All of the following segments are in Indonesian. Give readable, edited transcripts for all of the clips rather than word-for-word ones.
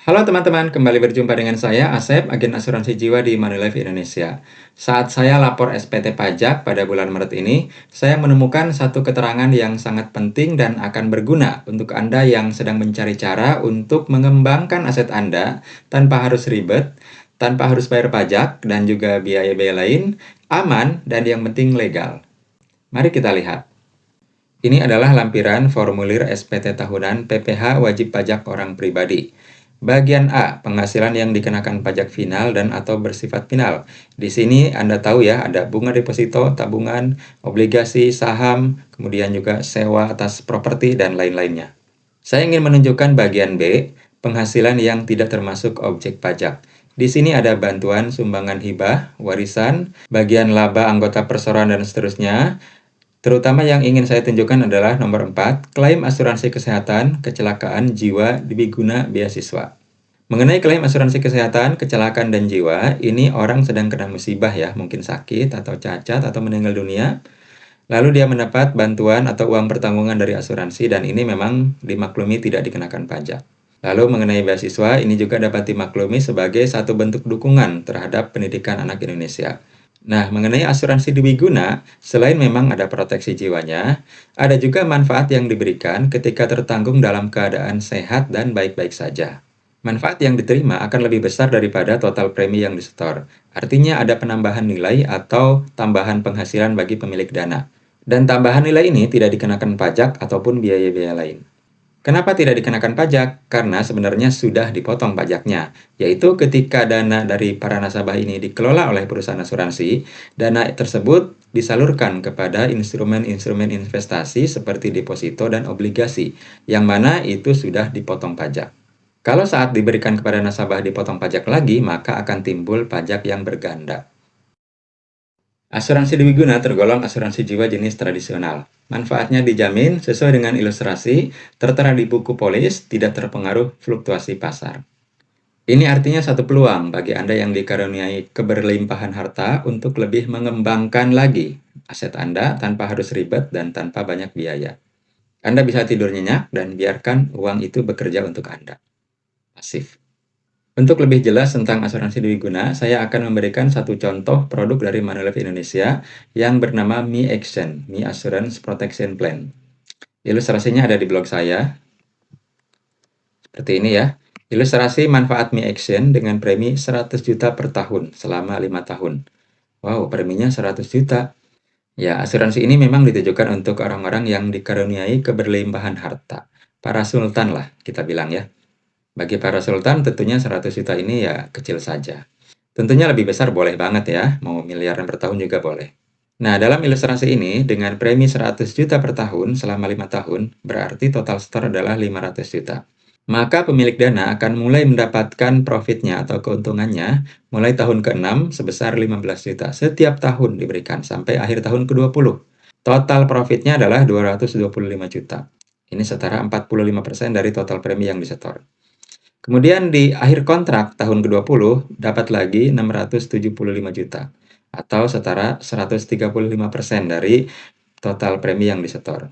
Halo teman-teman, kembali berjumpa dengan saya Asep, agen asuransi jiwa di Manulife Indonesia. Saat saya lapor SPT pajak pada bulan Maret ini, saya menemukan satu keterangan yang sangat penting dan akan berguna untuk Anda yang sedang mencari cara untuk mengembangkan aset Anda tanpa harus ribet, tanpa harus bayar pajak, dan juga biaya-biaya lain, aman, dan yang penting legal. Mari kita lihat. Ini adalah lampiran formulir SPT tahunan PPh wajib pajak orang pribadi. Bagian A, penghasilan yang dikenakan pajak final dan atau bersifat final. Di sini Anda tahu ya, ada bunga deposito, tabungan, obligasi, saham, kemudian juga sewa atas properti, dan lain-lainnya. Saya ingin menunjukkan bagian B, penghasilan yang tidak termasuk objek pajak. Di sini ada bantuan, sumbangan hibah, warisan, bagian laba anggota perseroan, dan seterusnya. Terutama yang ingin saya tunjukkan adalah nomor 4, klaim asuransi kesehatan, kecelakaan, jiwa, dibiguna, beasiswa. Mengenai klaim asuransi kesehatan, kecelakaan, dan jiwa, ini orang sedang kena musibah ya, mungkin sakit, atau cacat, atau meninggal dunia. Lalu dia mendapat bantuan atau uang pertanggungan dari asuransi dan ini memang dimaklumi tidak dikenakan pajak. Lalu mengenai beasiswa, ini juga dapat dimaklumi sebagai satu bentuk dukungan terhadap pendidikan anak Indonesia. Nah, mengenai asuransi dwiguna, selain memang ada proteksi jiwanya, ada juga manfaat yang diberikan ketika tertanggung dalam keadaan sehat dan baik-baik saja. Manfaat yang diterima akan lebih besar daripada total premi yang disetor. Artinya ada penambahan nilai atau tambahan penghasilan bagi pemilik dana. Dan tambahan nilai ini tidak dikenakan pajak ataupun biaya-biaya lain. Kenapa tidak dikenakan pajak? Karena sebenarnya sudah dipotong pajaknya, yaitu ketika dana dari para nasabah ini dikelola oleh perusahaan asuransi, dana tersebut disalurkan kepada instrumen-instrumen investasi seperti deposito dan obligasi, yang mana itu sudah dipotong pajak. Kalau saat diberikan kepada nasabah dipotong pajak lagi, maka akan timbul pajak yang berganda. Asuransi dwiguna tergolong asuransi jiwa jenis tradisional. Manfaatnya dijamin sesuai dengan ilustrasi, tertera di buku polis, tidak terpengaruh fluktuasi pasar. Ini artinya satu peluang bagi Anda yang dikaruniai keberlimpahan harta untuk lebih mengembangkan lagi aset Anda tanpa harus ribet dan tanpa banyak biaya. Anda bisa tidur nyenyak dan biarkan uang itu bekerja untuk Anda. Pasif. Untuk lebih jelas tentang asuransi dwiguna, saya akan memberikan satu contoh produk dari Manulife Indonesia yang bernama Mi Action, Mi Assurance Protection Plan. Ilustrasinya ada di blog saya. Seperti ini ya. Ilustrasi manfaat Mi Action dengan premi 100 juta per tahun selama 5 tahun. Wow, preminya 100 juta. Ya, asuransi ini memang ditujukan untuk orang-orang yang dikaruniai keberlimpahan harta. Para sultan lah, kita bilang ya. Bagi para sultan tentunya 100 juta ini ya kecil saja. Tentunya lebih besar boleh banget ya, mau miliaran per tahun juga boleh. Nah, dalam ilustrasi ini, dengan premi 100 juta per tahun selama 5 tahun, berarti total setor adalah 500 juta. Maka pemilik dana akan mulai mendapatkan profitnya atau keuntungannya mulai tahun ke-6 sebesar 15 juta. Setiap tahun diberikan sampai akhir tahun ke-20. Total profitnya adalah 225 juta. Ini setara 45% dari total premi yang disetor. Kemudian di akhir kontrak tahun ke-20 dapat lagi 675 juta atau setara 135% dari total premi yang disetor.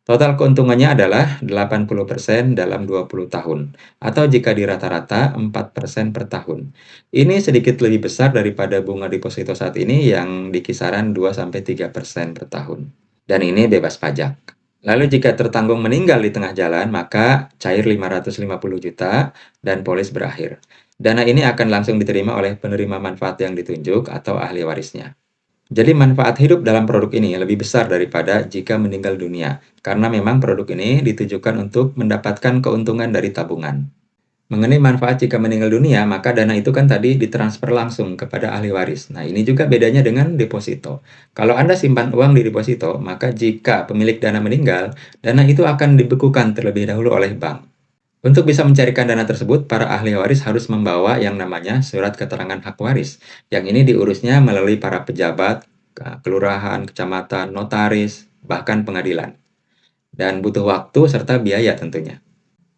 Total keuntungannya adalah 80% dalam 20 tahun atau jika dirata-rata 4% per tahun. Ini sedikit lebih besar daripada bunga deposito saat ini yang di kisaran 2-3% per tahun. Dan ini bebas pajak. Lalu jika tertanggung meninggal di tengah jalan, maka cair 550 juta dan polis berakhir. Dana ini akan langsung diterima oleh penerima manfaat yang ditunjuk atau ahli warisnya. Jadi manfaat hidup dalam produk ini lebih besar daripada jika meninggal dunia, karena memang produk ini ditujukan untuk mendapatkan keuntungan dari tabungan. Mengenai manfaat jika meninggal dunia, maka dana itu kan tadi ditransfer langsung kepada ahli waris. Nah, ini juga bedanya dengan deposito. Kalau Anda simpan uang di deposito, maka jika pemilik dana meninggal, dana itu akan dibekukan terlebih dahulu oleh bank. Untuk bisa mencarikan dana tersebut, para ahli waris harus membawa yang namanya surat keterangan hak waris. Yang ini diurusnya melalui para pejabat, kelurahan, kecamatan, notaris, bahkan pengadilan. Dan butuh waktu serta biaya tentunya.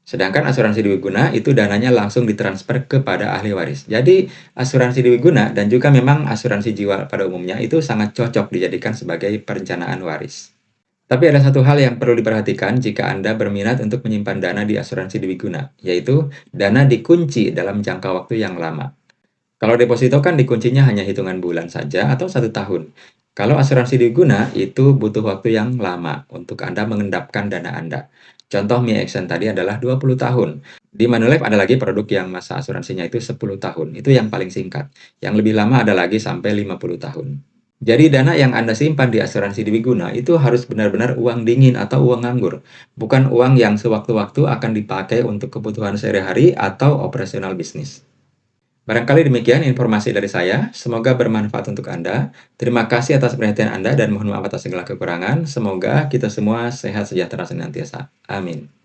Sedangkan asuransi dwiguna itu dananya langsung ditransfer kepada ahli waris. Jadi asuransi dwiguna dan juga memang asuransi jiwa pada umumnya itu sangat cocok dijadikan sebagai perencanaan waris. Tapi ada satu hal yang perlu diperhatikan jika Anda berminat untuk menyimpan dana di asuransi Dwiguna, yaitu dana dikunci dalam jangka waktu yang lama. Kalau deposito kan dikuncinya hanya hitungan bulan saja atau 1 tahun. Kalau asuransi Dwiguna itu butuh waktu yang lama untuk Anda mengendapkan dana Anda. Contoh Mi Action tadi adalah 20 tahun. Di Manulife ada lagi produk yang masa asuransinya itu 10 tahun. Itu yang paling singkat. Yang lebih lama ada lagi sampai 50 tahun. Jadi dana yang Anda simpan di asuransi Dwiguna itu harus benar-benar uang dingin atau uang nganggur, bukan uang yang sewaktu-waktu akan dipakai untuk kebutuhan sehari-hari atau operasional bisnis. Barangkali demikian informasi dari saya, semoga bermanfaat untuk Anda. Terima kasih atas perhatian Anda dan mohon maaf atas segala kekurangan. Semoga kita semua sehat sejahtera senantiasa. Amin.